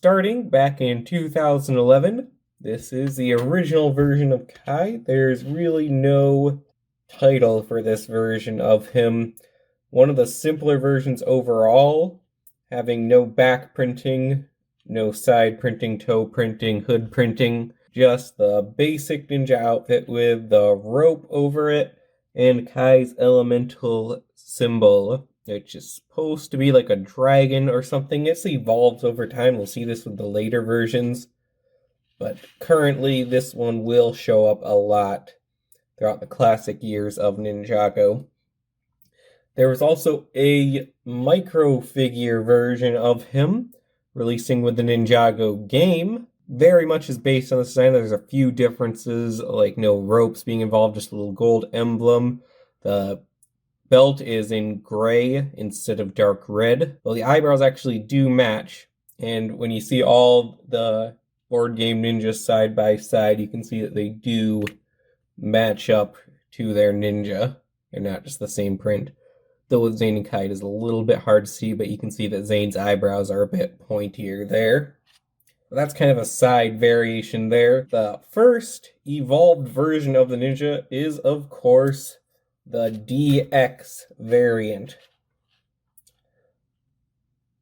starting back in 2011. This is the original version of Kai. There's really no title for this version of him. One of the simpler versions overall, having no back printing, no side printing, toe printing, hood printing, just the basic ninja outfit with the rope over it and Kai's elemental symbol, which is supposed to be like a dragon or something. It's evolved over time. We'll see this with the later versions. But currently, this one will show up a lot throughout the classic years of Ninjago. There was also a micro-figure version of him, releasing with the Ninjago game. Very much is based on the design. There's a few differences, like no ropes being involved, just a little gold emblem. The belt is in gray instead of dark red. Well, the eyebrows actually do match, and when you see all the board game ninjas side by side, you can see that they do match up to their ninja. They're not just the same print. Though with Zane and Kai, it is a little bit hard to see, but you can see that Zane's eyebrows are a bit pointier there. That's kind of a side variation there. The first evolved version of the ninja is, of course, the DX variant.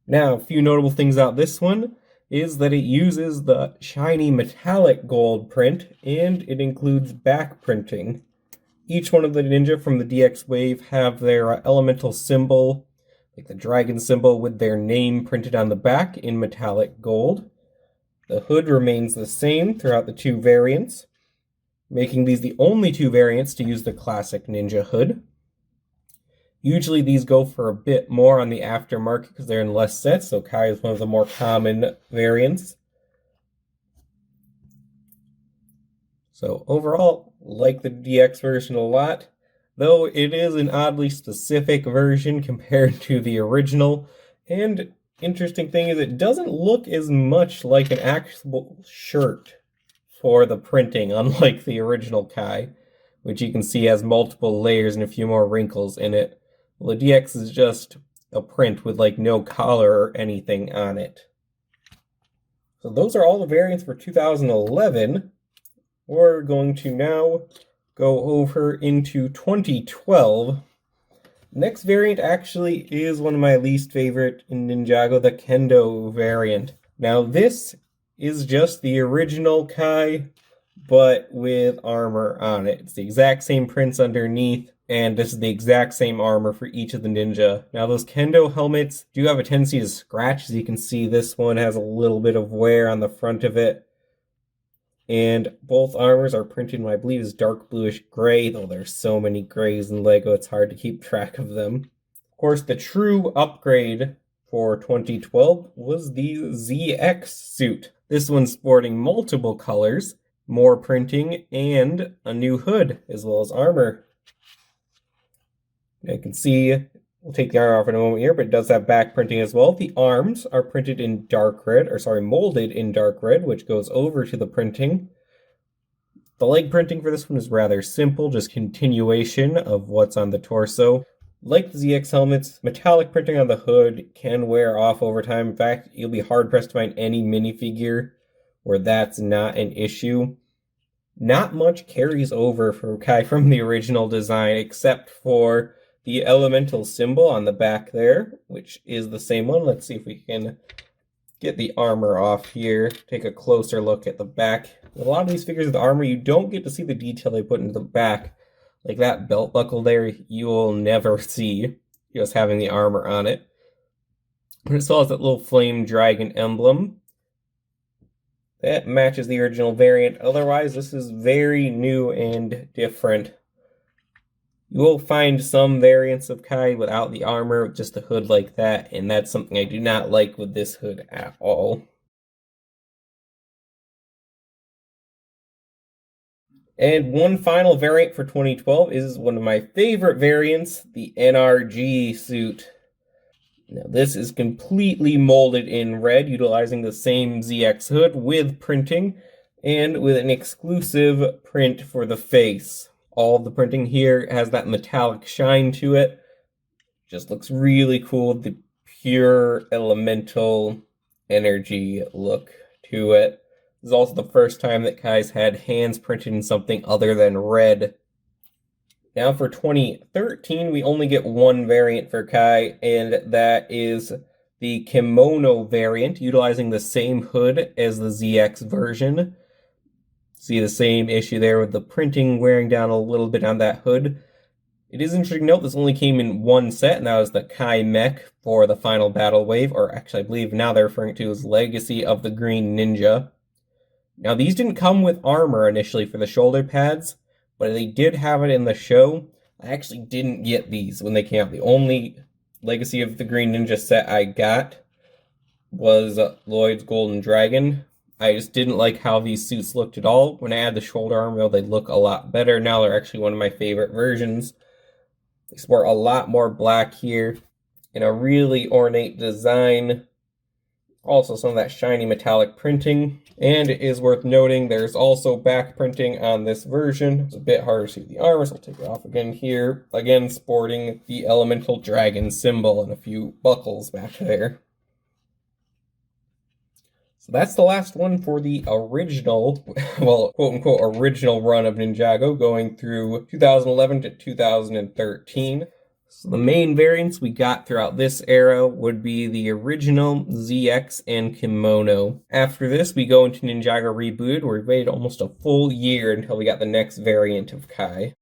Now, a few notable things about this one is that it uses the shiny metallic gold print, and it includes back printing. Each one of the ninja from the DX wave have their elemental symbol, like the dragon symbol, with their name printed on the back in metallic gold. The hood remains the same throughout the two variants, making these the only two variants to use the classic ninja hood. Usually these go for a bit more on the aftermarket because they're in less sets, so Kai is one of the more common variants. So overall, like the DX version a lot, though it is an oddly specific version compared to the original, and interesting thing is it doesn't look as much like an actual shirt for the printing, unlike the original Kai, which you can see has multiple layers and a few more wrinkles in it. Well, the DX is just a print with like no collar or anything on it. So those are all the variants for 2011. We're going to now go over into 2012. Next variant actually is one of my least favorite in Ninjago, the Kendo variant. Now this is just the original Kai, but with armor on it. It's the exact same prints underneath, and this is the exact same armor for each of the ninja. Now those Kendo helmets do have a tendency to scratch. As you can see, this one has a little bit of wear on the front of it. And both armors are printed in what I believe is dark bluish gray, though there's so many grays in LEGO it's hard to keep track of them. Of course, the true upgrade for 2012 was the ZX suit. This one's sporting multiple colors, more printing, and a new hood, as well as armor. You can see, we'll take the armor off in a moment here, but it does have back printing as well. The arms are printed in dark red, molded in dark red, which goes over to the printing. The leg printing for this one is rather simple, just continuation of what's on the torso. Like the ZX helmets, metallic printing on the hood can wear off over time. In fact, you'll be hard-pressed to find any minifigure where that's not an issue. Not much carries over for Kai from the original design, except for the elemental symbol on the back there, which is the same one. Let's see if we can get the armor off here. Take a closer look at the back. With a lot of these figures with the armor, you don't get to see the detail they put into the back. Like that belt buckle there, you will never see just having the armor on it. But it still has that little flame dragon emblem. That matches the original variant. Otherwise, this is very new and different. You will find some variants of Kai without the armor, just a hood like that, and that's something I do not like with this hood at all. And one final variant for 2012 is one of my favorite variants, the NRG suit. Now this is completely molded in red, utilizing the same ZX hood with printing, and with an exclusive print for the face. All of the printing here has that metallic shine to it. Just looks really cool. The pure elemental energy look to it. This is also the first time that Kai's had hands printed in something other than red. Now for 2013, we only get one variant for Kai, and that is the Kimono variant, utilizing the same hood as the ZX version. See the same issue there with the printing wearing down a little bit on that hood. It is interesting to note this only came in one set, and that was the Kai mech for the final battle wave, or actually I believe now they're referring to as Legacy of the Green Ninja. Now these didn't come with armor initially for the shoulder pads, but they did have it in the show. I actually didn't get these when they came out. The only Legacy of the Green Ninja set I got was Lloyd's Golden Dragon. I just didn't like how these suits looked at all. When I add the shoulder armor, they look a lot better. Now they're actually one of my favorite versions. They sport a lot more black here in a really ornate design. Also some of that shiny metallic printing. And it is worth noting there's also back printing on this version. It's a bit harder to see the armor, so I'll take it off again here. Again, sporting the elemental dragon symbol and a few buckles back there. So that's the last one for the original, well, quote-unquote original run of Ninjago, going through 2011 to 2013. So the main variants we got throughout this era would be the original, ZX, and Kimono. After this, we go into Ninjago Rebooted, where we waited almost a full year until we got the next variant of Kai.